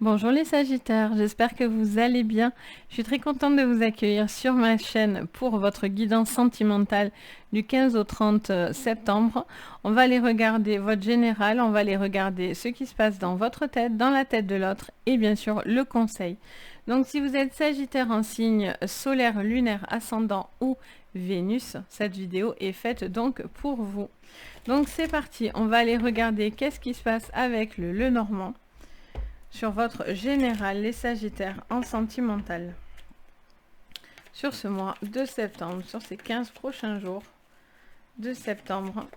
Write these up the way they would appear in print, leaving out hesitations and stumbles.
Bonjour les Sagittaires, j'espère que vous allez bien. Je suis très contente de vous accueillir sur ma chaîne pour votre guidance sentimentale du 15 au 30 septembre. On va aller regarder votre général, on va aller regarder ce qui se passe dans votre tête, dans la tête de l'autre et bien sûr le conseil. Donc si vous êtes Sagittaire en signe solaire, lunaire, ascendant ou Vénus, cette vidéo est faite donc pour vous. Donc c'est parti, on va aller regarder qu'est-ce qui se passe avec le Lenormand sur votre général, les Sagittaires en sentimental. Sur ce mois de septembre, sur ces 15 prochains jours de septembre,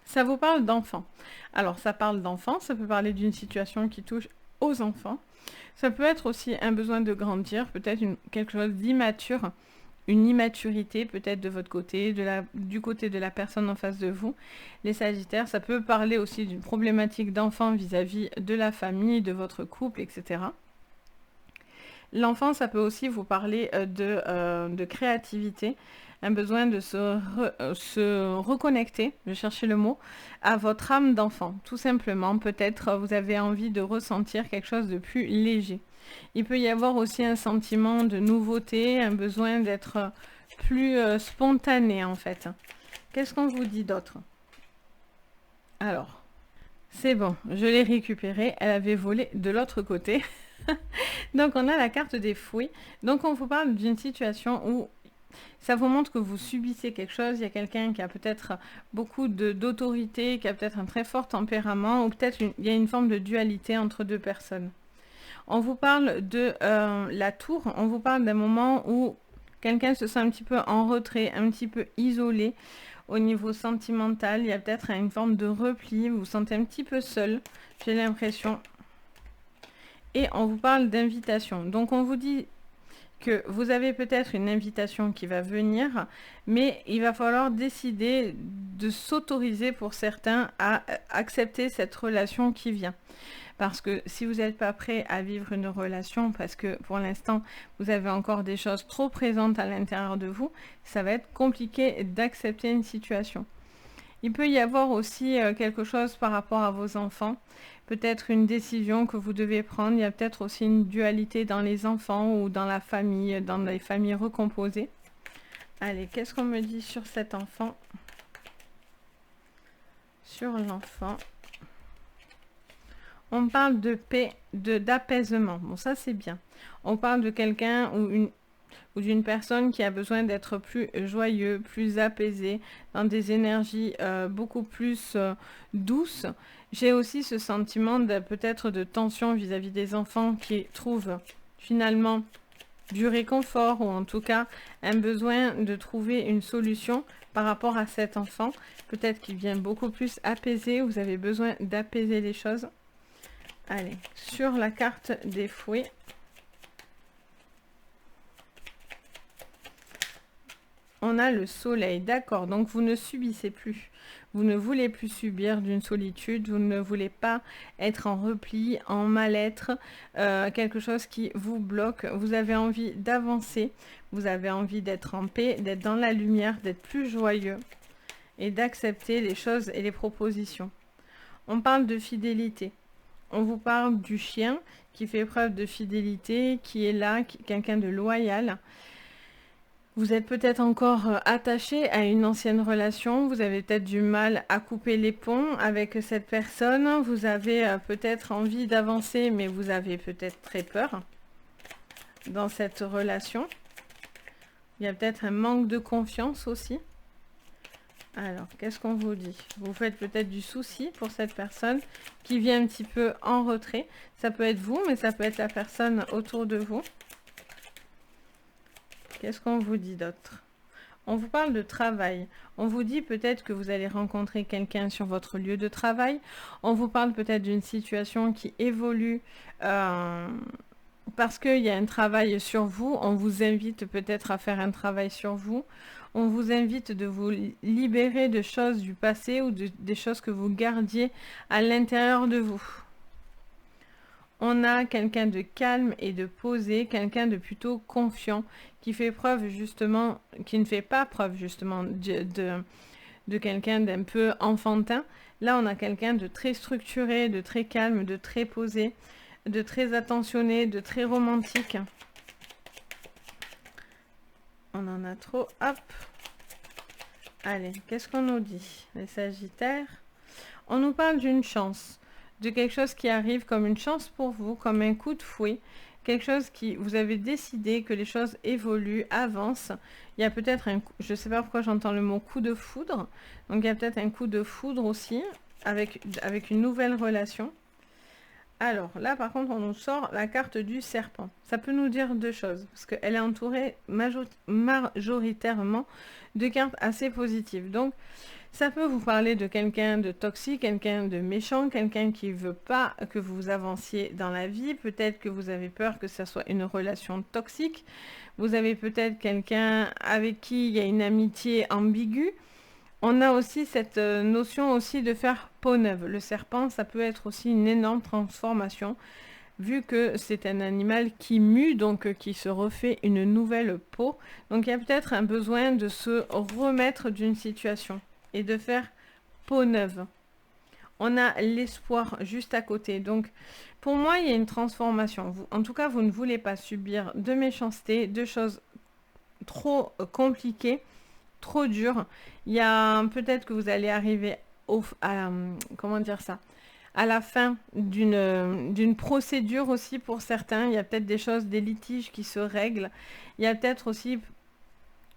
ça vous parle d'enfants. Alors, ça parle d'enfants, ça peut parler d'une situation qui touche aux enfants. Ça peut être aussi un besoin de grandir, peut-être quelque chose d'immature, une immaturité peut-être de votre côté, du côté de la personne en face de vous. Les Sagittaires, ça peut parler aussi d'une problématique d'enfant vis-à-vis de la famille, de votre couple, etc. L'enfant, ça peut aussi vous parler de créativité, un besoin de se reconnecter, je cherchais le mot, à votre âme d'enfant. Tout simplement, peut-être vous avez envie de ressentir quelque chose de plus léger. Il peut y avoir aussi un sentiment de nouveauté, un besoin d'être plus spontané en fait. Qu'est-ce qu'on vous dit d'autre? Alors, c'est bon, je l'ai récupérée, elle avait volé de l'autre côté. Donc on a la carte des fouets. Donc on vous parle d'une situation où ça vous montre que vous subissez quelque chose. Il y a quelqu'un qui a peut-être beaucoup d'autorité, qui a peut-être un très fort tempérament, ou peut-être il y a une forme de dualité entre deux personnes. On vous parle de la tour, on vous parle d'un moment où quelqu'un se sent un petit peu en retrait, un petit peu isolé au niveau sentimental. Il y a peut-être une forme de repli, vous vous sentez un petit peu seul, j'ai l'impression. Et on vous parle d'invitation. Donc on vous dit que vous avez peut-être une invitation qui va venir, mais il va falloir décider de s'autoriser pour certains à accepter cette relation qui vient. Parce que si vous n'êtes pas prêt à vivre une relation, parce que pour l'instant, vous avez encore des choses trop présentes à l'intérieur de vous, ça va être compliqué d'accepter une situation. Il peut y avoir aussi quelque chose par rapport à vos enfants, peut-être une décision que vous devez prendre. Il y a peut-être aussi une dualité dans les enfants ou dans la famille, dans les familles recomposées. Allez, qu'est-ce qu'on me dit sur cet enfant? Sur l'enfant. On parle de paix, d'apaisement. Bon, ça c'est bien. On parle de quelqu'un ou d'une personne qui a besoin d'être plus joyeux, plus apaisé, dans des énergies beaucoup plus douces. J'ai aussi ce sentiment peut-être de tension vis-à-vis des enfants qui trouvent finalement du réconfort ou en tout cas un besoin de trouver une solution par rapport à cet enfant. Peut-être qu'il vient beaucoup plus apaiser, vous avez besoin d'apaiser les choses. Allez, sur la carte des fouets. On a le soleil, d'accord, donc vous ne subissez plus. Vous ne voulez plus subir d'une solitude, vous ne voulez pas être en repli, en mal-être, quelque chose qui vous bloque. Vous avez envie d'avancer, vous avez envie d'être en paix, d'être dans la lumière, d'être plus joyeux et d'accepter les choses et les propositions. On parle de fidélité. On vous parle du chien qui fait preuve de fidélité, qui est là, quelqu'un de loyal. Vous êtes peut-être encore attaché à une ancienne relation, vous avez peut-être du mal à couper les ponts avec cette personne, vous avez peut-être envie d'avancer, mais vous avez peut-être très peur dans cette relation. Il y a peut-être un manque de confiance aussi. Alors, qu'est-ce qu'on vous dit? Vous faites peut-être du souci pour cette personne qui vient un petit peu en retrait. Ça peut être vous, mais ça peut être la personne autour de vous. Qu'est-ce qu'on vous dit d'autre? On vous parle de travail. On vous dit peut-être que vous allez rencontrer quelqu'un sur votre lieu de travail. On vous parle peut-être d'une situation qui évolue parce qu'il y a un travail sur vous. On vous invite peut-être à faire un travail sur vous. On vous invite de vous libérer de choses du passé ou des choses que vous gardiez à l'intérieur de vous. On a quelqu'un de calme et de posé, quelqu'un de plutôt confiant, qui fait preuve justement, qui ne fait pas preuve justement de quelqu'un d'un peu enfantin, Là, on a quelqu'un de très structuré, de très calme, de très posé, de très attentionné, de très romantique. On en a trop. Hop. Allez, qu'est-ce qu'on nous dit, les Sagittaires? On nous parle d'une chance, de quelque chose qui arrive comme une chance pour vous, comme un coup de fouet, quelque chose qui, vous avez décidé que les choses évoluent, avancent. Il y a peut-être un, je ne sais pas pourquoi j'entends le mot coup de foudre, donc il y a peut-être un coup de foudre aussi, avec une nouvelle relation. Alors là, par contre, on nous sort la carte du serpent. Ça peut nous dire deux choses, parce qu'elle est entourée majoritairement de cartes assez positives. Donc, ça peut vous parler de quelqu'un de toxique, quelqu'un de méchant, quelqu'un qui ne veut pas que vous avanciez dans la vie. Peut-être que vous avez peur que ça soit une relation toxique. Vous avez peut-être quelqu'un avec qui il y a une amitié ambiguë. On a aussi cette notion aussi de faire peau neuve. Le serpent, ça peut être aussi une énorme transformation, vu que c'est un animal qui mue, donc qui se refait une nouvelle peau. Donc il y a peut-être un besoin de se remettre d'une situation et de faire peau neuve. On a l'espoir juste à côté. Donc pour moi, il y a une transformation. En tout cas, vous ne voulez pas subir de méchanceté, de choses trop compliquées, trop dur. Il y a peut-être que vous allez arriver comment dire ça, à la fin d'une procédure aussi pour certains. Il y a peut-être des choses, des litiges qui se règlent. Il y a peut-être aussi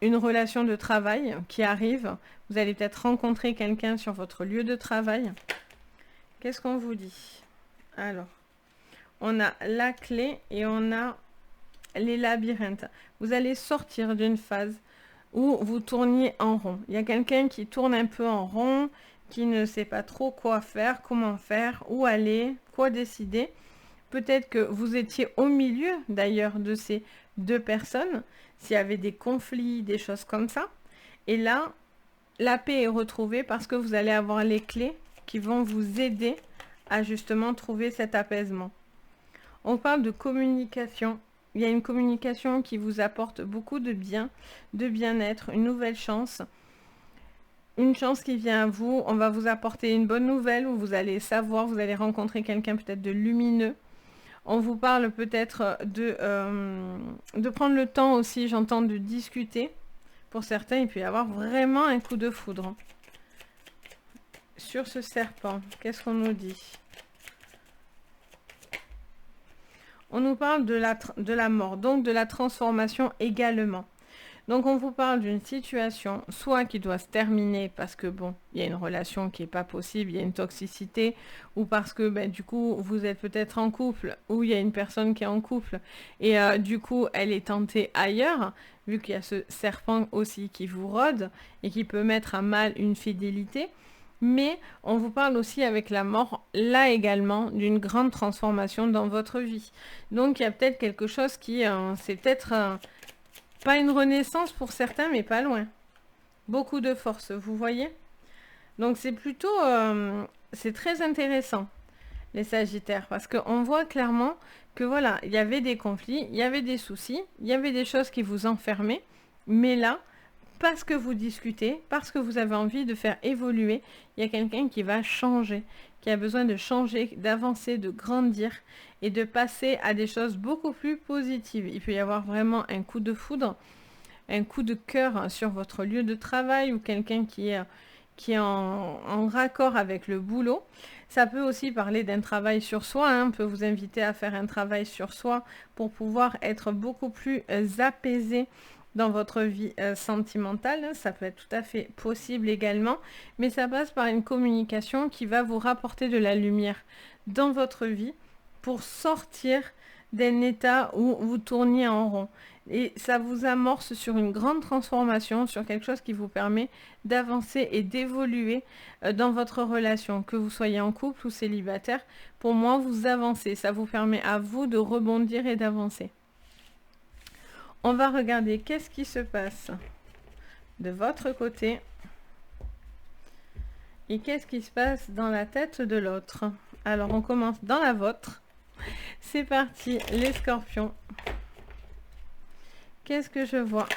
une relation de travail qui arrive. Vous allez peut-être rencontrer quelqu'un sur votre lieu de travail. Qu'est-ce qu'on vous dit? Alors, on a la clé et on a les labyrinthes. Vous allez sortir d'une phase où vous tourniez en rond. Il y a quelqu'un qui tourne un peu en rond, qui ne sait pas trop quoi faire, comment faire, où aller, quoi décider. Peut-être que vous étiez au milieu d'ailleurs de ces deux personnes, s'il y avait des conflits, des choses comme ça. Et là, la paix est retrouvée parce que vous allez avoir les clés qui vont vous aider à justement trouver cet apaisement. On parle de communication. Il y a une communication qui vous apporte beaucoup de bien, de bien-être, une nouvelle chance. Une chance qui vient à vous. On va vous apporter une bonne nouvelle où vous allez savoir, vous allez rencontrer quelqu'un peut-être de lumineux. On vous parle peut-être de prendre le temps aussi, j'entends, de discuter. Pour certains, il peut y avoir vraiment un coup de foudre. Sur ce serpent, qu'est-ce qu'on nous dit ? On nous parle de la mort, donc de la transformation également. Donc on vous parle d'une situation, soit qui doit se terminer parce que bon, il y a une relation qui n'est pas possible, il y a une toxicité, ou parce que du coup vous êtes peut-être en couple, ou il y a une personne qui est en couple, et du coup elle est tentée ailleurs, vu qu'il y a ce serpent aussi qui vous rôde, et qui peut mettre à mal une fidélité. Mais on vous parle aussi avec la mort, là également, d'une grande transformation dans votre vie. Donc il y a peut-être quelque chose qui, c'est peut-être pas une renaissance pour certains, mais pas loin. Beaucoup de force, vous voyez? Donc c'est plutôt, c'est très intéressant, les Sagittaires, parce qu'on voit clairement que voilà, il y avait des conflits, il y avait des soucis, il y avait des choses qui vous enfermaient, mais là, parce que vous discutez, parce que vous avez envie de faire évoluer, il y a quelqu'un qui va changer, qui a besoin de changer, d'avancer, de grandir et de passer à des choses beaucoup plus positives. Il peut y avoir vraiment un coup de foudre, un coup de cœur sur votre lieu de travail ou quelqu'un qui est en raccord avec le boulot. Ça peut aussi parler d'un travail sur soi, hein. On peut vous inviter à faire un travail sur soi pour pouvoir être beaucoup plus apaisé dans votre vie sentimentale. Ça peut être tout à fait possible également, mais ça passe par une communication qui va vous rapporter de la lumière dans votre vie pour sortir d'un état où vous tourniez en rond. Et ça vous amorce sur une grande transformation, sur quelque chose qui vous permet d'avancer et d'évoluer dans votre relation, que vous soyez en couple ou célibataire. Pour moi, vous avancez, ça vous permet à vous de rebondir et d'avancer. On va regarder qu'est-ce qui se passe de votre côté et qu'est-ce qui se passe dans la tête de l'autre. Alors, on commence dans la vôtre. C'est parti, les scorpions. Qu'est-ce que je vois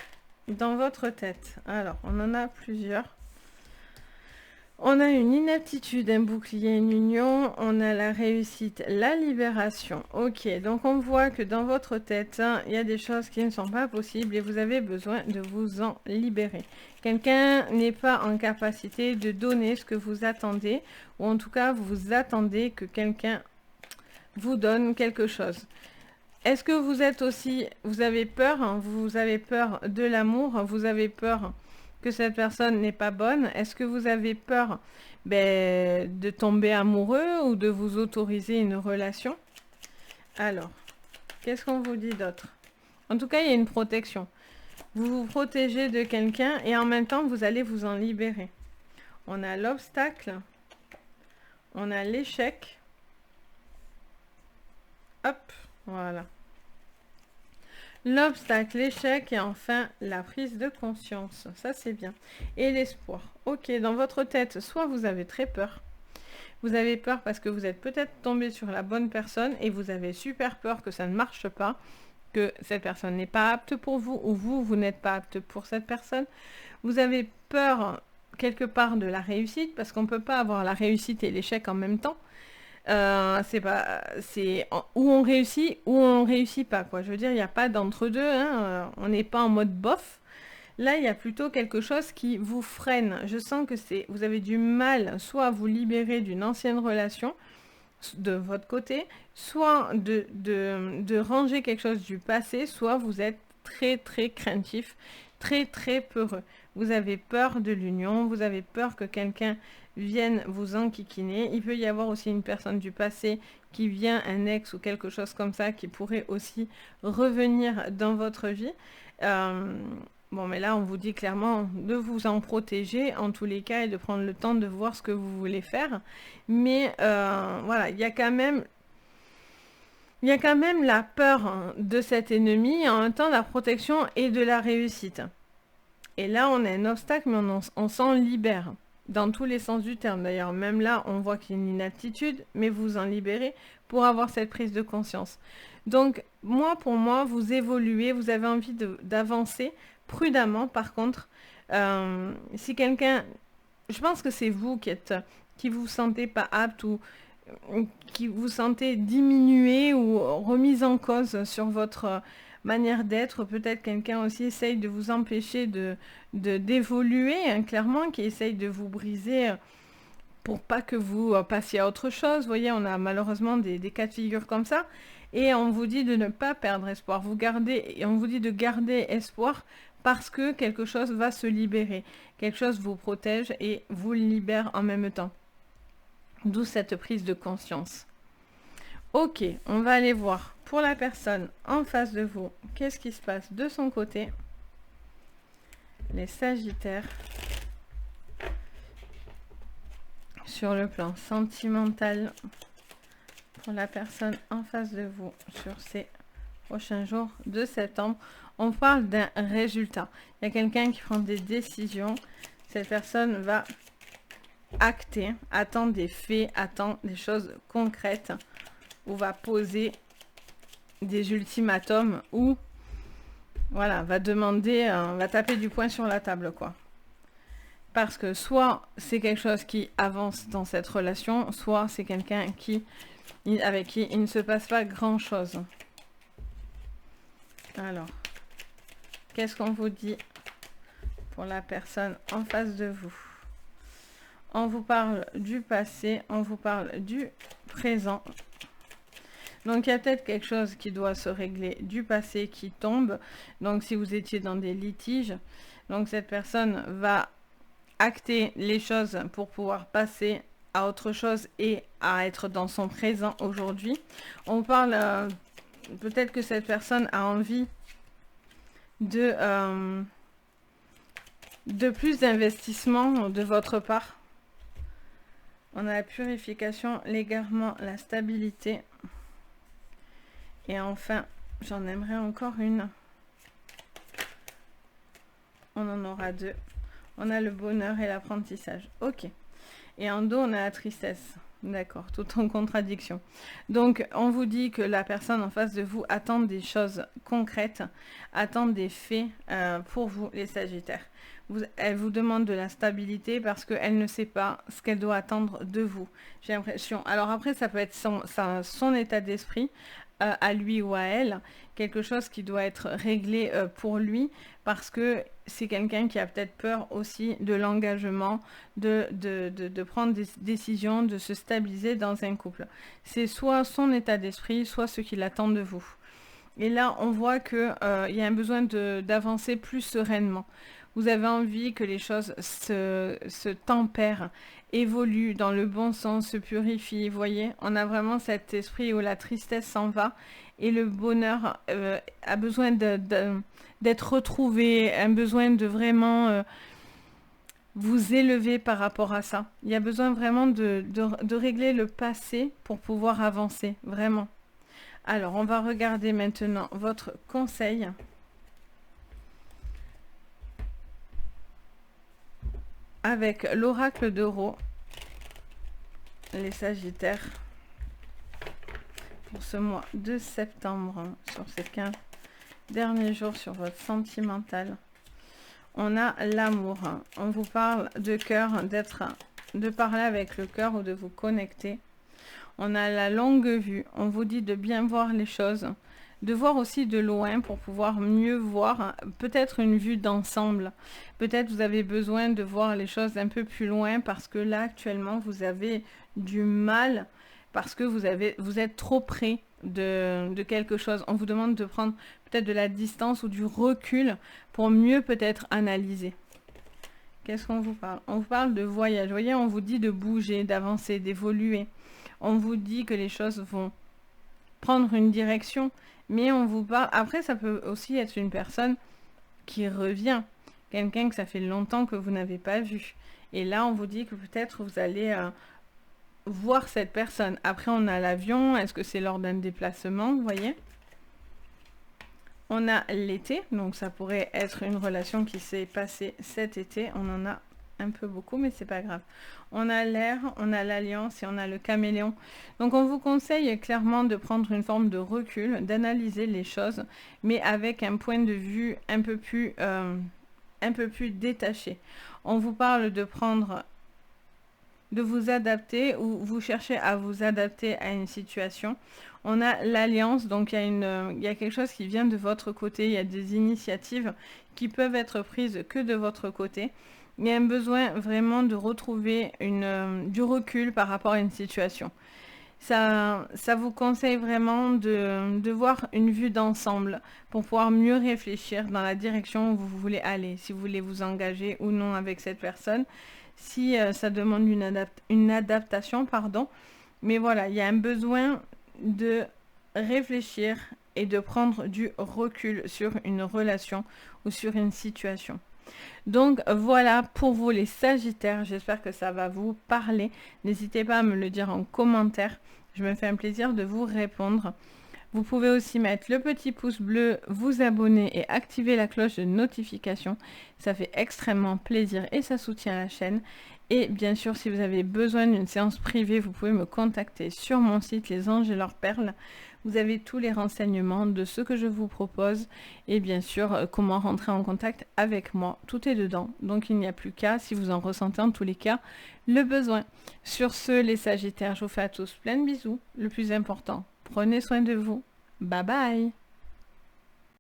dans votre tête? Alors, on en a plusieurs. On a une inaptitude, un bouclier, une union, on a la réussite, la libération. Ok, donc on voit que dans votre tête, hein, il y a des choses qui ne sont pas possibles et vous avez besoin de vous en libérer. Quelqu'un n'est pas en capacité de donner ce que vous attendez, ou en tout cas, vous attendez que quelqu'un vous donne quelque chose. Est-ce que vous êtes aussi, vous avez peur, hein, vous avez peur de l'amour, vous avez peur que cette personne n'est pas bonne? Est-ce que vous avez peur de tomber amoureux ou de vous autoriser une relation? Alors, qu'est-ce qu'on vous dit d'autre? En tout cas, il y a une protection. Vous vous protégez de quelqu'un et en même temps, vous allez vous en libérer. On a l'obstacle, on a l'échec. Hop, voilà. L'obstacle, l'échec et enfin la prise de conscience. Ça, c'est bien. Et l'espoir. Ok, dans votre tête, soit vous avez très peur. Vous avez peur parce que vous êtes peut-être tombé sur la bonne personne et vous avez super peur que ça ne marche pas, que cette personne n'est pas apte pour vous ou vous n'êtes pas apte pour cette personne. Vous avez peur quelque part de la réussite parce qu'on ne peut pas avoir la réussite et l'échec en même temps. C'est où on réussit ou on réussit pas, quoi. Je veux dire, il n'y a pas d'entre-deux, hein, on n'est pas en mode bof. Là, il y a plutôt quelque chose qui vous freine. Je sens que vous avez du mal soit à vous libérer d'une ancienne relation de votre côté, soit de ranger quelque chose du passé, soit vous êtes très très craintif, très très peureux. Vous avez peur de l'union, vous avez peur que quelqu'un vienne vous enquiquiner. Il peut y avoir aussi une personne du passé qui vient, un ex ou quelque chose comme ça, qui pourrait aussi revenir dans votre vie. Bon, mais là, on vous dit clairement de vous en protéger en tous les cas et de prendre le temps de voir ce que vous voulez faire. Mais voilà, il y a quand même la peur, hein, de cet ennemi et en même temps la protection et de la réussite. Et là, on a un obstacle, mais on s'en libère. Dans tous les sens du terme, d'ailleurs. Même là, on voit qu'il y a une inaptitude, mais vous en libérez pour avoir cette prise de conscience. Donc, pour moi, vous évoluez, vous avez envie d'avancer prudemment. Par contre, si quelqu'un... Je pense que c'est vous qui vous sentez pas apte ou qui vous sentez diminué ou remise en cause sur votre manière d'être. Peut-être quelqu'un aussi essaye de vous empêcher d'évoluer, hein, clairement, qui essaye de vous briser pour pas que vous passiez à autre chose. Vous voyez, on a malheureusement des cas de figure comme ça. Et on vous dit de ne pas perdre espoir. Et on vous dit de garder espoir parce que quelque chose va se libérer. Quelque chose vous protège et vous libère en même temps. D'où cette prise de conscience. Ok, on va aller voir pour la personne en face de vous, qu'est-ce qui se passe de son côté. Les Sagittaires. Sur le plan sentimental, pour la personne en face de vous, sur ces prochains jours de septembre, on parle d'un résultat. Il y a quelqu'un qui prend des décisions. Cette personne va acter, attend des faits, attend des choses concrètes, ou va poser des ultimatums, ou voilà, va demander, va taper du poing sur la table, quoi. Parce que soit c'est quelque chose qui avance dans cette relation, soit c'est quelqu'un avec qui il ne se passe pas grand-chose. Alors, qu'est-ce qu'on vous dit pour la personne en face de vous? On vous parle du passé, on vous parle du présent. Donc, il y a peut-être quelque chose qui doit se régler du passé qui tombe. Donc, si vous étiez dans des litiges, donc cette personne va acter les choses pour pouvoir passer à autre chose et à être dans son présent aujourd'hui. On parle, peut-être que cette personne a envie de plus d'investissement de votre part. On a la purification, l'égarement, la stabilité. Et enfin, j'en aimerais encore une. On en aura deux. On a le bonheur et l'apprentissage. Ok. Et en dos, on a la tristesse. D'accord, tout en contradiction. Donc, on vous dit que la personne en face de vous attend des choses concrètes, attend des faits pour vous, les Sagittaires. Elle vous demande de la stabilité parce qu'elle ne sait pas ce qu'elle doit attendre de vous. J'ai l'impression. Alors après, ça peut être son état d'esprit à lui ou à elle, quelque chose qui doit être réglé pour lui parce que c'est quelqu'un qui a peut-être peur aussi de l'engagement, de prendre des décisions, de se stabiliser dans un couple. C'est soit son état d'esprit, soit ce qu'il attend de vous. Et là, on voit qu'il y a un besoin d'avancer plus sereinement. Vous avez envie que les choses se tempèrent, évoluent dans le bon sens, se purifient. Vous voyez, on a vraiment cet esprit où la tristesse s'en va et le bonheur a besoin d'être retrouvé, un besoin de vraiment vous élever par rapport à ça. Il y a besoin vraiment de régler le passé pour pouvoir avancer, vraiment. Alors, on va regarder maintenant votre conseil. Avec l'oracle d'Euro, les Sagittaires, pour ce mois de septembre, sur ces 15 derniers jours, sur votre sentimental. On a l'amour. On vous parle de cœur, de parler avec le cœur ou de vous connecter. On a la longue vue. On vous dit de bien voir les choses, de voir aussi de loin pour pouvoir mieux voir, peut-être une vue d'ensemble. Peut-être vous avez besoin de voir les choses un peu plus loin parce que là actuellement vous avez du mal parce que vous êtes trop près de quelque chose. On vous demande de prendre peut-être de la distance ou du recul pour mieux peut-être analyser. Qu'est-ce qu'on vous parle? On vous parle de voyage. Vous voyez, on vous dit de bouger, d'avancer, d'évoluer. On vous dit que les choses vont prendre une direction, mais on vous parle... Après, ça peut aussi être une personne qui revient, quelqu'un que ça fait longtemps que vous n'avez pas vu. Et là, on vous dit que peut-être vous allez voir cette personne. Après, on a l'avion. Est-ce que c'est lors d'un déplacement, vous voyez? On a l'été, donc ça pourrait être une relation qui s'est passée cet été. On en a un peu beaucoup, mais c'est pas grave. On a l'air, on a l'alliance et on a le caméléon. Donc on vous conseille clairement de prendre une forme de recul, d'analyser les choses, mais avec un point de vue un peu plus détaché. On vous parle de vous adapter ou vous cherchez à vous adapter à une situation. On a l'alliance, donc il y a quelque chose qui vient de votre côté, il y a des initiatives qui peuvent être prises que de votre côté. Il y a un besoin vraiment de retrouver du recul par rapport à une situation. Ça vous conseille vraiment de voir une vue d'ensemble pour pouvoir mieux réfléchir dans la direction où vous voulez aller, si vous voulez vous engager ou non avec cette personne, si ça demande une adaptation, pardon. Mais voilà, il y a un besoin de réfléchir et de prendre du recul sur une relation ou sur une situation. Donc voilà pour vous les Sagittaires, j'espère que ça va vous parler. N'hésitez pas à me le dire en commentaire, je me fais un plaisir de vous répondre. Vous pouvez aussi mettre le petit pouce bleu, vous abonner et activer la cloche de notification. Ça fait extrêmement plaisir et ça soutient la chaîne. Et bien sûr, si vous avez besoin d'une séance privée, vous pouvez me contacter sur mon site Les Anges et leurs perles. Vous avez tous les renseignements de ce que je vous propose et bien sûr comment rentrer en contact avec moi. Tout est dedans, donc il n'y a plus qu'à, si vous en ressentez en tous les cas, le besoin. Sur ce, les Sagittaires, je vous fais à tous plein de bisous. Le plus important, prenez soin de vous. Bye bye!